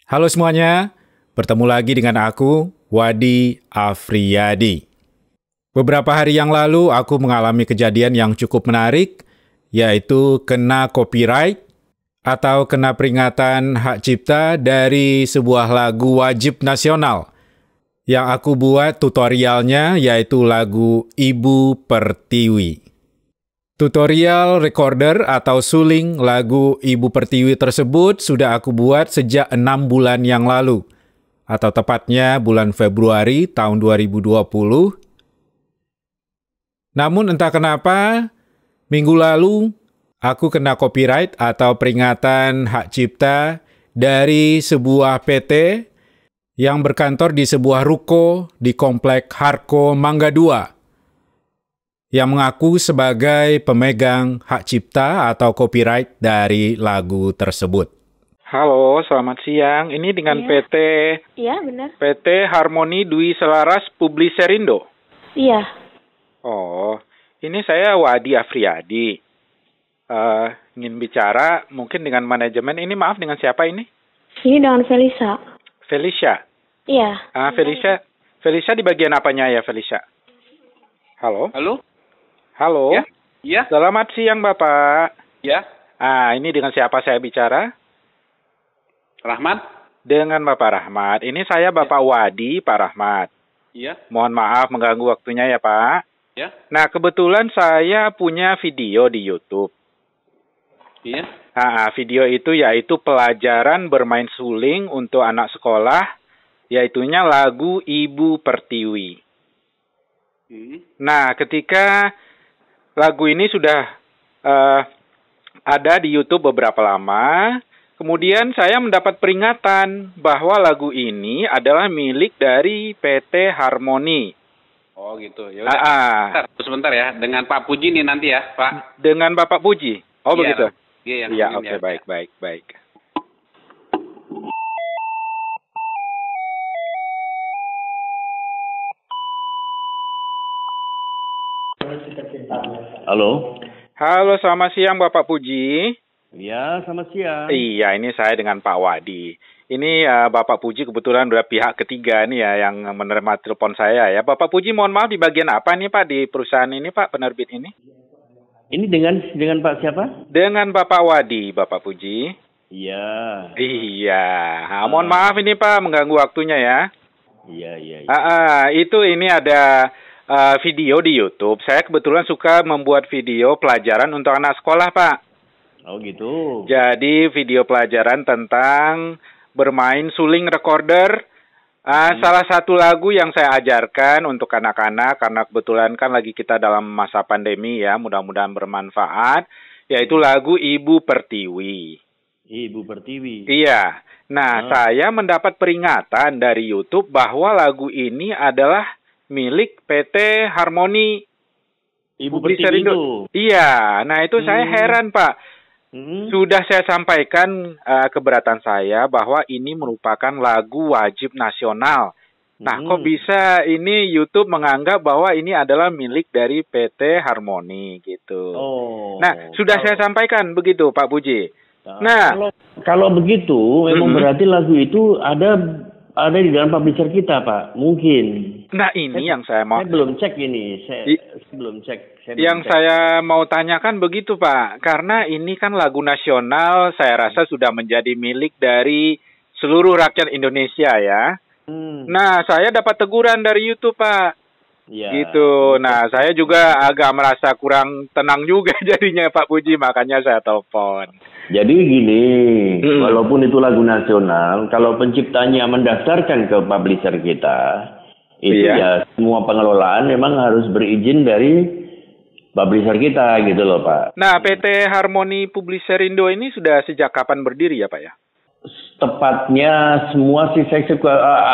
Halo semuanya, bertemu lagi dengan aku, Wadi Afriyadi. Beberapa hari yang lalu aku mengalami kejadian yang cukup menarik, yaitu kena copyright atau kena peringatan hak cipta dari sebuah lagu wajib nasional. Yang aku buat tutorialnya yaitu lagu Ibu Pertiwi. Tutorial recorder atau suling lagu Ibu Pertiwi tersebut sudah aku buat sejak 6 bulan yang lalu, atau tepatnya bulan Februari tahun 2020. Namun entah kenapa, minggu lalu aku kena copyright atau peringatan hak cipta dari sebuah PT yang berkantor di sebuah ruko di Komplek Harko Mangga 2. Yang mengaku sebagai pemegang hak cipta atau copyright dari lagu tersebut. Halo, selamat siang. Ini dengan Iya. PT Iya, benar. PT Harmoni Dwi Selaras Publiserindo. Iya. Oh, ini saya Wadi Afriyadi. Ingin bicara mungkin dengan manajemen. Ini maaf, dengan siapa ini? Ini dengan Felisa. Felicia. Iya. Felicia di bagian apanya ya, Felicia? Halo? Halo? Halo? Ya? Iya? Selamat siang, Bapak. Ya? Ini dengan siapa saya bicara? Rahmat? Dengan Bapak Rahmat. Ini saya Bapak Wadi, Pak Rahmat. Iya? Mohon maaf mengganggu waktunya ya, Pak. Ya? Nah, kebetulan saya punya video di YouTube. Iya? Video itu yaitu pelajaran bermain suling untuk anak sekolah, yaitunya lagu Ibu Pertiwi. Nah, ketika lagu ini sudah ada di YouTube beberapa lama, kemudian saya mendapat peringatan bahwa lagu ini adalah milik dari PT Harmoni. Oh gitu. Ya udah. Sebentar ya. Dengan Pak Puji nih nanti ya, Pak. Dengan Bapak Puji. Oh, Iya, begitu. Iya, Oke, baik. Halo. Halo, selamat siang Bapak Puji. Ya, selamat siang. Iya, ini saya dengan Pak Wadi. Ini Bapak Puji kebetulan udah pihak ketiga nih ya yang menerima telepon saya ya. Bapak Puji, mohon maaf, di bagian apa nih Pak di perusahaan ini Pak, penerbit ini? Ini dengan Pak siapa? Dengan Bapak Wadi, Bapak Puji. Iya. Iya, mohon maaf ini Pak mengganggu waktunya ya. Iya. Ini ada video di YouTube. Saya kebetulan suka membuat video pelajaran untuk anak sekolah Pak. Oh gitu. Jadi video pelajaran tentang bermain suling recorder. Salah satu lagu yang saya ajarkan untuk anak-anak, karena kebetulan kan lagi kita dalam masa pandemi ya, mudah-mudahan bermanfaat, yaitu lagu Ibu Pertiwi. Ibu Pertiwi. Iya. Nah, saya mendapat peringatan dari YouTube bahwa lagu ini adalah milik PT Harmoni. Ibu Pertiwi itu. Iya. Nah, itu saya heran, Pak. Sudah saya sampaikan keberatan saya bahwa ini merupakan lagu wajib nasional. Nah, kok bisa ini YouTube menganggap bahwa ini adalah milik dari PT Harmoni gitu. Nah, sudah saya sampaikan begitu, Pak Puji. Nah, kalau begitu memang berarti lagu itu ada di dalam publisher kita, Pak. Mungkin. Nah, ini yang saya mau. Saya belum cek ini. Saya belum cek. Saya mau tanyakan begitu, Pak. Karena ini kan lagu nasional, saya rasa sudah menjadi milik dari seluruh rakyat Indonesia ya. Nah, saya dapat teguran dari YouTube, Pak. Ya, gitu. Nah, saya juga agak merasa kurang tenang juga jadinya, Pak Puji. Makanya saya telepon. Jadi gini, walaupun itu lagu nasional, kalau penciptanya mendaftarkan ke publisher kita, itu ya semua pengelolaan memang harus berizin dari publisher kita gitu loh, Pak. Nah, PT Harmoni Publiserindo ini sudah sejak kapan berdiri ya, Pak ya? Tepatnya semua sih saya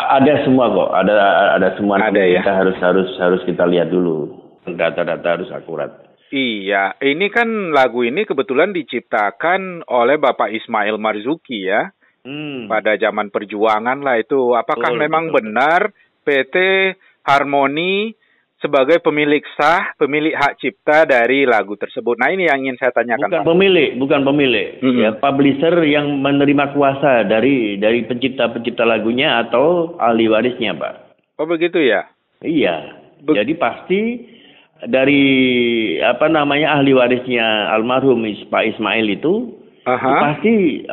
ada semua kok, ada semua. Ada ya. Kita harus kita lihat dulu, data-data harus akurat. Iya, ini kan lagu ini kebetulan diciptakan oleh Bapak Ismail Marzuki ya. Pada zaman perjuangan lah itu. Apakah memang benar PT Harmoni sebagai pemilik sah, pemilik hak cipta dari lagu tersebut. Nah, ini yang ingin saya tanyakan. Bukan pemilik. Ya, publisher yang menerima kuasa dari pencipta-pencipta lagunya atau ahli warisnya, Pak. Oh, begitu ya? Iya. Jadi pasti dari ahli warisnya almarhum Pak Ismail itu pasti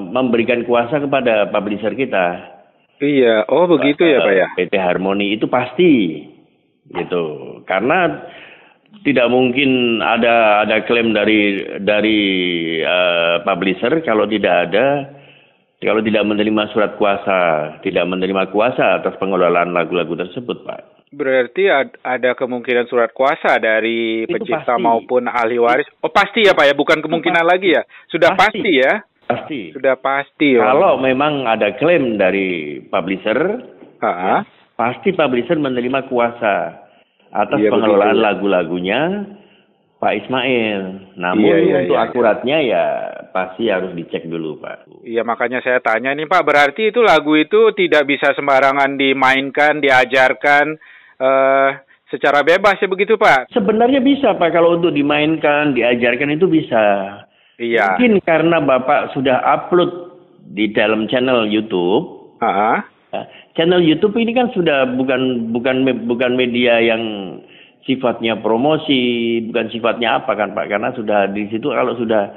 memberikan kuasa kepada publisher kita. Iya, oh begitu ya Pak ya? PT Harmoni itu pasti, gitu. Karena tidak mungkin ada klaim dari publisher kalau tidak menerima surat kuasa, tidak menerima kuasa atas pengelolaan lagu-lagu tersebut, Pak. Berarti ada kemungkinan surat kuasa dari pencipta maupun ahli waris. Oh pasti ya Pak ya, bukan kemungkinan lagi ya, sudah pasti ya. Pasti. Sudah pasti. Kalau memang ada klaim dari publisher, ya, pasti publisher menerima kuasa atas pengelolaan lagu-lagunya Pak Ismail. Namun untuk akuratnya ya pasti harus dicek dulu, Pak. Iya, makanya saya tanya nih Pak, berarti itu lagu itu tidak bisa sembarangan dimainkan, diajarkan secara bebas ya begitu Pak? Sebenarnya bisa Pak, kalau untuk dimainkan, diajarkan itu bisa. Iya. Mungkin karena Bapak sudah upload di dalam channel YouTube. Channel YouTube ini kan sudah bukan media yang sifatnya promosi, bukan sifatnya apa kan Pak? Karena sudah di situ kalau sudah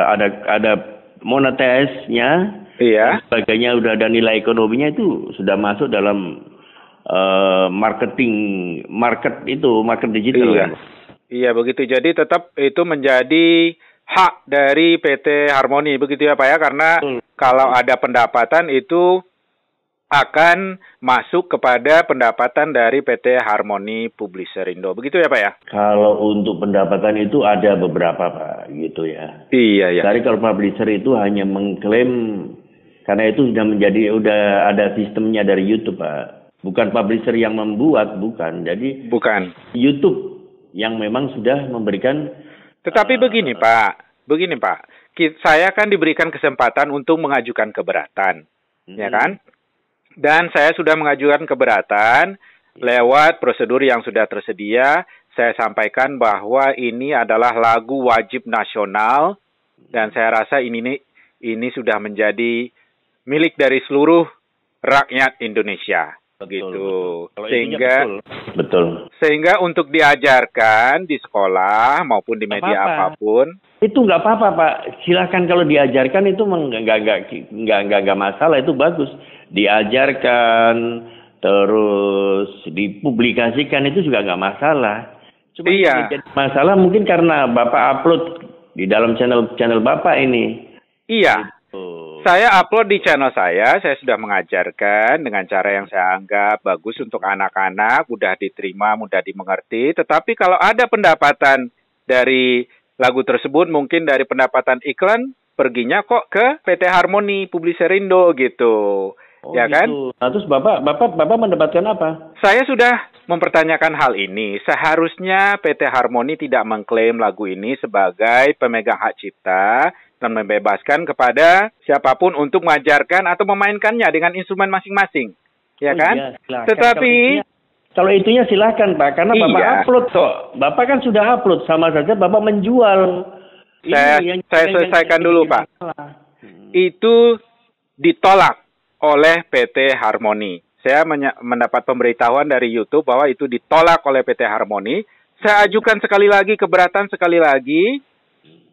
ada monetize-nya, sebagainya, udah ada nilai ekonominya, itu sudah masuk dalam market digital. Iya. Kan? Iya begitu, jadi tetap itu menjadi hak dari PT Harmoni, begitu ya Pak ya, karena kalau ada pendapatan itu akan masuk kepada pendapatan dari PT Harmoni Publisherindo, begitu ya Pak ya? Kalau untuk pendapatan itu ada beberapa Pak, gitu ya. Iya. Dari kalau publisher itu hanya mengklaim, karena itu udah ada sistemnya dari YouTube Pak, bukan publisher yang membuat, bukan. Jadi bukan YouTube yang memang sudah memberikan. Tetapi begini Pak, saya kan diberikan kesempatan untuk mengajukan keberatan, ya kan? Dan saya sudah mengajukan keberatan lewat prosedur yang sudah tersedia. Saya sampaikan bahwa ini adalah lagu wajib nasional dan saya rasa ini sudah menjadi milik dari seluruh rakyat Indonesia. Begitu. Sehingga untuk diajarkan di sekolah maupun di media apapun itu nggak apa-apa Pak. Silahkan kalau diajarkan itu nggak masalah, itu bagus. Diajarkan terus dipublikasikan itu juga nggak masalah. Cuma yang jadi masalah mungkin karena Bapak upload di dalam channel Bapak ini. Iya. Saya upload di channel saya sudah mengajarkan dengan cara yang saya anggap bagus untuk anak-anak, mudah diterima, mudah dimengerti. Tetapi kalau ada pendapatan dari lagu tersebut, mungkin dari pendapatan iklan, perginya kok ke PT Harmoni Publisherindo gitu. Ya kan? Gitu. Nah, terus Bapak mendapatkan apa? Saya sudah mempertanyakan hal ini. Seharusnya PT Harmoni tidak mengklaim lagu ini sebagai pemegang hak cipta dan membebaskan kepada siapapun untuk mengajarkan atau memainkannya dengan instrumen masing-masing. Ya kan? Iya, tetapi kalau itunya silakan Pak, karena Bapak upload kok. Bapak kan sudah upload, sama saja Bapak menjual. Saya selesaikan dulu Pak. Itu ditolak oleh PT Harmoni. Saya mendapat pemberitahuan dari YouTube bahwa itu ditolak oleh PT Harmoni. Saya ajukan keberatan sekali lagi,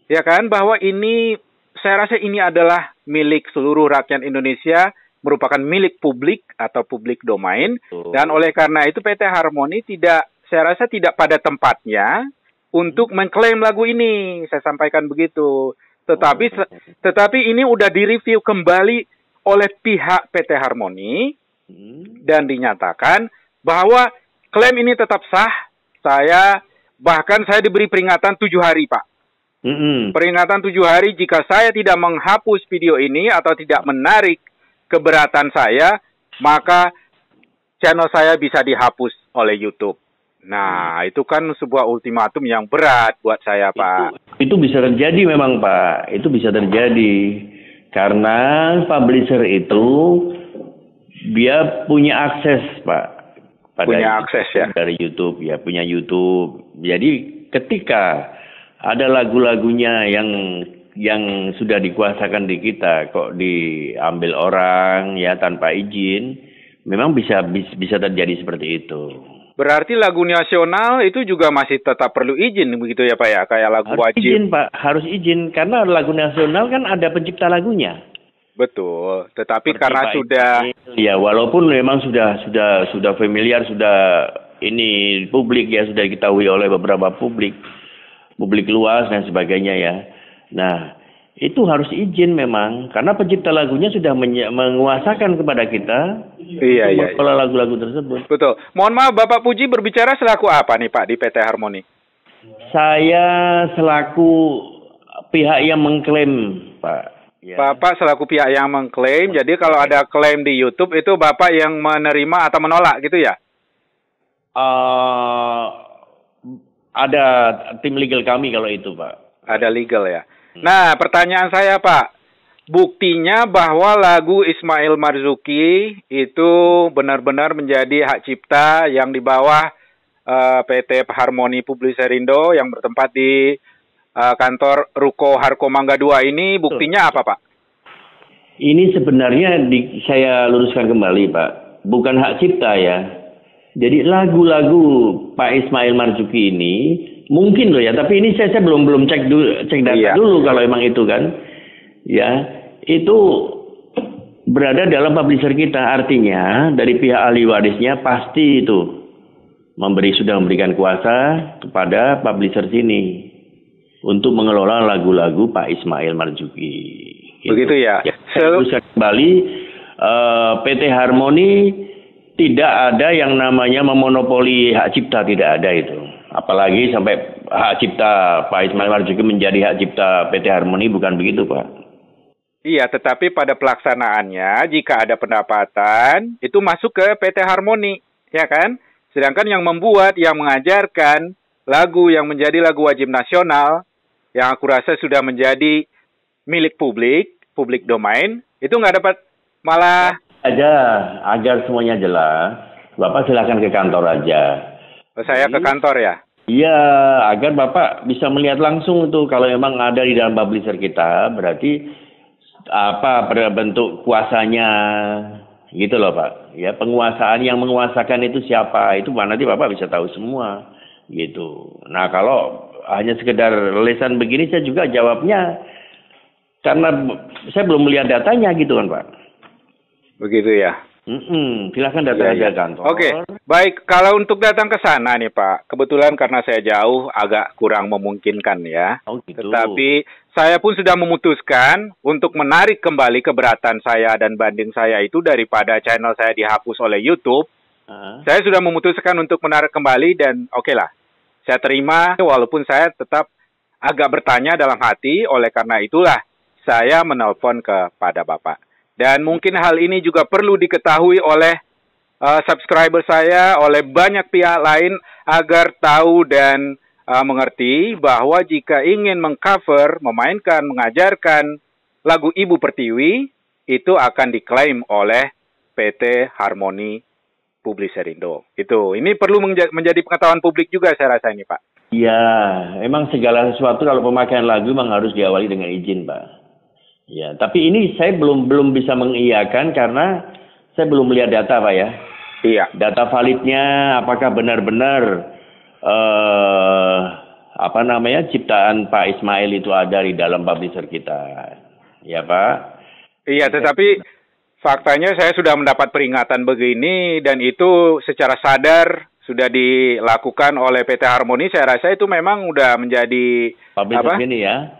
ya kan, bahwa ini, saya rasa ini adalah milik seluruh rakyat Indonesia, merupakan milik publik atau publik domain, dan oleh karena itu PT Harmoni saya rasa tidak pada tempatnya untuk mengklaim lagu ini. Saya sampaikan begitu. Tetapi ini udah direview kembali oleh pihak PT Harmoni dan dinyatakan bahwa klaim ini tetap sah. Saya diberi peringatan 7 hari Pak. Peringatan 7 hari jika saya tidak menghapus video ini atau tidak menarik keberatan saya, maka channel saya bisa dihapus oleh YouTube. Nah, itu kan sebuah ultimatum yang berat buat saya Pak. Itu bisa terjadi memang Pak. Itu bisa terjadi. Karena publisher itu dia punya akses Pak punya akses ya dari YouTube, ya punya YouTube. Jadi ketika ada lagu-lagunya yang sudah dikuasakan di kita kok diambil orang ya tanpa izin, memang bisa terjadi seperti itu. Berarti lagu nasional itu juga masih tetap perlu izin begitu ya Pak ya, kayak lagu harus wajib. Izin Pak, harus izin karena lagu nasional kan ada pencipta lagunya. Betul, tetapi Seperti karena Pak sudah ya walaupun memang sudah familiar, sudah ini publik ya, sudah diketahui oleh beberapa publik luas dan sebagainya ya. Nah, itu harus izin memang karena pencipta lagunya sudah menguasakan kepada kita iya. lagu-lagu tersebut. Betul. Mohon maaf Bapak Puji berbicara selaku apa nih Pak di PT Harmoni? Saya selaku pihak yang mengklaim, Pak. Ya. Bapak selaku pihak yang mengklaim, jadi kalau ada klaim di YouTube itu Bapak yang menerima atau menolak gitu ya? Ada tim legal kami kalau itu Pak. Ada legal ya. Nah pertanyaan saya Pak, buktinya bahwa lagu Ismail Marzuki itu benar-benar menjadi hak cipta yang di bawah PT Harmoni Publiserindo yang bertempat di kantor Ruko Harko Mangga 2 ini, buktinya apa Pak? Ini sebenarnya saya luruskan kembali Pak, bukan hak cipta ya. Jadi lagu-lagu Pak Ismail Marzuki ini mungkin loh ya, tapi ini saya belum cek data dulu kalau emang itu kan, ya itu berada dalam publisher kita, artinya dari pihak ahli warisnya pasti itu sudah memberikan kuasa kepada publisher sini untuk mengelola lagu-lagu Pak Ismail Marzuki. Gitu. Begitu ya. Terus kembali PT Harmoni tidak ada yang namanya memonopoli hak cipta, tidak ada itu. Apalagi sampai hak cipta Pak Ismail Marzuki menjadi hak cipta PT Harmoni, bukan begitu Pak. Iya, tetapi pada pelaksanaannya jika ada pendapatan itu masuk ke PT Harmoni, ya kan? Sedangkan yang membuat, yang mengajarkan lagu yang menjadi lagu wajib nasional yang aku rasa sudah menjadi milik publik domain, itu nggak dapat malah agar semuanya jelas, Bapak silakan ke kantor aja. Saya ke kantor ya? Iya, agar Bapak bisa melihat langsung tuh kalau memang ada di dalam publisher kita, berarti apa bentuk kuasanya gitu loh Pak. Ya, penguasaan yang menguasakan itu siapa, itu nanti Bapak bisa tahu semua gitu. Nah, kalau hanya sekedar lesan begini saya juga jawabnya karena saya belum melihat datanya gitu kan Pak. Begitu ya. Silakan datang aja kantor. Oke, baik. Kalau untuk datang ke sana nih Pak, kebetulan karena saya jauh agak kurang memungkinkan ya. Oh, gitu. Tetapi saya pun sudah memutuskan untuk menarik kembali keberatan saya dan banding saya itu daripada channel saya dihapus oleh YouTube. Saya sudah memutuskan untuk menarik kembali dan oke lah. Saya terima walaupun saya tetap agak bertanya dalam hati, oleh karena itulah saya menelpon kepada Bapak. Dan mungkin hal ini juga perlu diketahui oleh subscriber saya, oleh banyak pihak lain agar tahu dan mengerti bahwa jika ingin mengcover, memainkan, mengajarkan lagu Ibu Pertiwi, itu akan diklaim oleh PT Harmoni Publiserindo. Ini perlu menjadi pengetahuan publik juga saya rasa ini Pak. Iya, emang segala sesuatu kalau pemakaian lagu memang harus diawali dengan izin Pak. Ya, tapi ini saya belum bisa mengiyakan karena saya belum melihat data Pak ya. Iya. Data validnya apakah benar-benar ciptaan Pak Ismail itu ada di dalam publisher kita. Ya Pak. Iya, tetapi faktanya saya sudah mendapat peringatan begini dan itu secara sadar sudah dilakukan oleh PT Harmoni. Saya rasa itu memang udah menjadi publisher ini ya.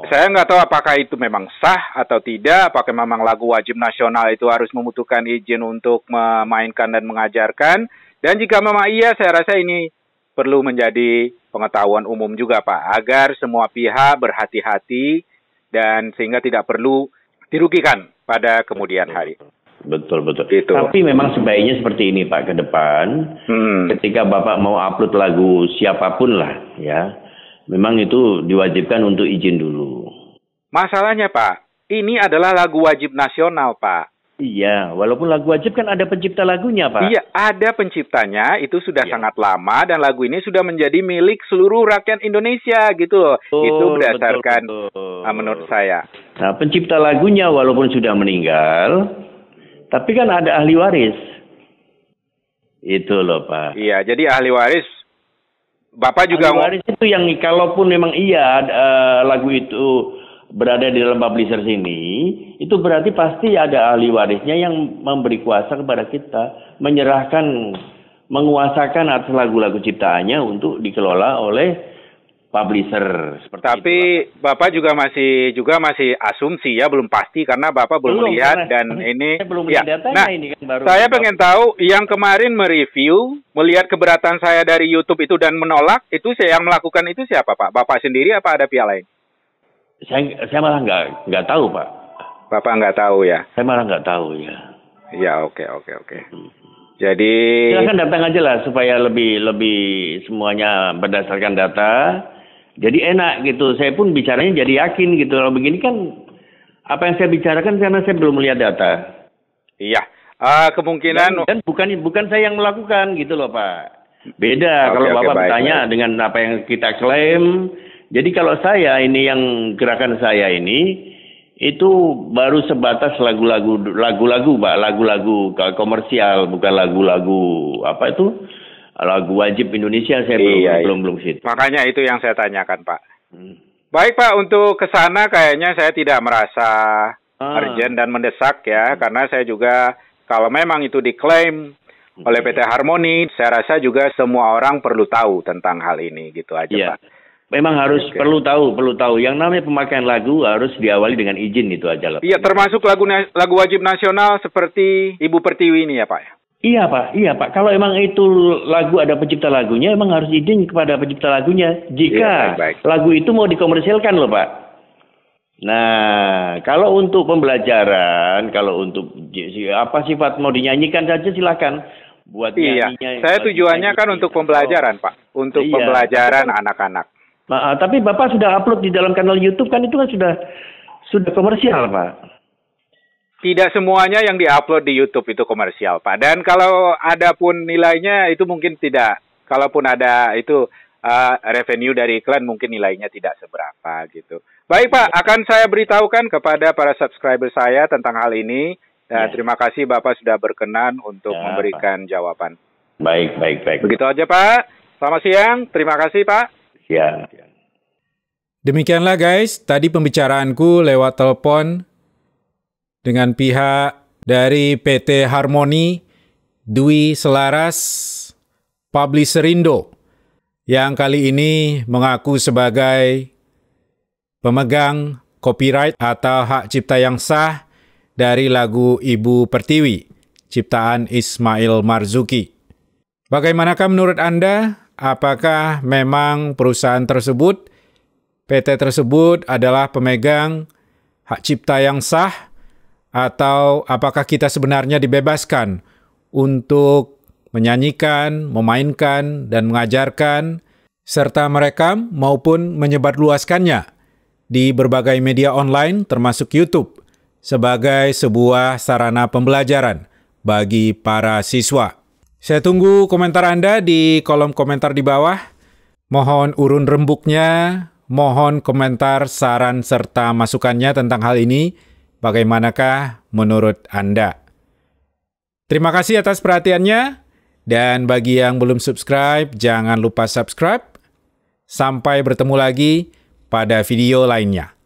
Saya nggak tahu apakah itu memang sah atau tidak, apakah memang lagu wajib nasional itu harus membutuhkan izin untuk memainkan dan mengajarkan. Dan jika memang iya, saya rasa ini perlu menjadi pengetahuan umum juga Pak, agar semua pihak berhati-hati dan sehingga tidak perlu dirugikan pada kemudian hari. Betul. Gitu. Tapi memang sebaiknya seperti ini Pak ke depan, ketika Bapak mau upload lagu siapapun lah ya. Memang itu diwajibkan untuk izin dulu. Masalahnya Pak, ini adalah lagu wajib nasional Pak. Iya, walaupun lagu wajib kan ada pencipta lagunya, Pak. Iya, ada penciptanya, itu sudah Iya. sangat lama dan lagu ini sudah menjadi milik seluruh rakyat Indonesia gitu loh. Itu berdasarkan betul. menurut saya. Nah, pencipta lagunya walaupun sudah meninggal, tapi kan ada ahli waris. Itu loh, Pak. Iya, jadi ahli waris Bapak juga Ahli waris itu yang kalaupun memang iya lagu itu berada di dalam publisher sini, itu berarti pasti ada ahli warisnya yang memberi kuasa kepada kita, menyerahkan, menguasakan atas lagu-lagu ciptaannya untuk dikelola oleh publisher. Seperti Tapi itu, Bapak juga masih asumsi ya, belum pasti karena Bapak belum lihat dan ini saya belum ya. lihat datanya Nah, ini kan baru. saya pengen tahu yang kemarin mereview, melihat keberatan saya dari YouTube itu dan menolak, itu saya yang melakukan itu siapa, Pak? Bapak sendiri apa ada pihak lain? Saya malah nggak tahu, Pak. Bapak nggak tahu ya? Saya malah nggak tahu ya. Ya, oke. Jadi Silakan datang aja lah supaya lebih semuanya berdasarkan data. Jadi enak gitu. Saya pun bicaranya jadi yakin gitu. Kalau begini kan apa yang saya bicarakan karena saya belum melihat data. iya, kemungkinan Dan bukan saya yang melakukan gitu loh, Pak. Beda kalau Bapak bertanya dengan apa yang kita klaim. Jadi kalau saya ini yang gerakan saya ini itu baru sebatas lagu-lagu Pak, lagu-lagu komersial, bukan lagu-lagu apa itu lagu wajib Indonesia. Saya belum situ. Makanya itu yang saya tanyakan, Pak. Baik, Pak, untuk ke sana kayaknya saya tidak merasa urgent dan mendesak ya, karena saya juga kalau memang itu diklaim oleh PT Harmoni, saya rasa juga semua orang perlu tahu tentang hal ini gitu aja, Pak. Memang harus perlu tahu. Yang namanya pemakaian lagu harus diawali dengan izin, itu aja lah. Iya, termasuk lagu wajib nasional seperti Ibu Pertiwi ini ya, Pak. Iya Pak. Kalau emang itu lagu ada pencipta lagunya, emang harus izin kepada pencipta lagunya. Jika lagu itu mau dikomersilkan loh, Pak. Nah, kalau untuk pembelajaran, kalau untuk apa sifat mau dinyanyikan saja silakan. Buat nyanyinya. Saya tujuannya kan untuk pembelajaran, Pak. Untuk pembelajaran anak-anak. Nah, tapi Bapak sudah upload di dalam kanal YouTube kan, itu kan sudah komersial, Pak. Tidak semuanya yang diupload di YouTube itu komersial, Pak. Dan kalau ada pun nilainya itu mungkin tidak. Kalaupun ada itu revenue dari iklan mungkin nilainya tidak seberapa gitu. Baik, Pak, akan saya beritahukan kepada para subscriber saya tentang hal ini. Terima kasih Bapak sudah berkenan untuk memberikan jawaban. Baik. Begitu aja, Pak. Selamat siang. Terima kasih, Pak. Ya. Demikianlah guys, tadi pembicaraanku lewat telepon dengan pihak dari PT Harmoni Dwi Selaras Publisherindo yang kali ini mengaku sebagai pemegang copyright atau hak cipta yang sah dari lagu Ibu Pertiwi, ciptaan Ismail Marzuki. Bagaimanakah menurut Anda? Apakah memang perusahaan tersebut, PT tersebut adalah pemegang hak cipta yang sah? Atau apakah kita sebenarnya dibebaskan untuk menyanyikan, memainkan, dan mengajarkan, serta merekam maupun menyebarluaskannya di berbagai media online termasuk YouTube sebagai sebuah sarana pembelajaran bagi para siswa? Saya tunggu komentar Anda di kolom komentar di bawah. Mohon urun rembuknya, mohon komentar, saran, serta masukannya tentang hal ini. Bagaimanakah menurut Anda? Terima kasih atas perhatiannya. Dan bagi yang belum subscribe, jangan lupa subscribe. Sampai bertemu lagi pada video lainnya.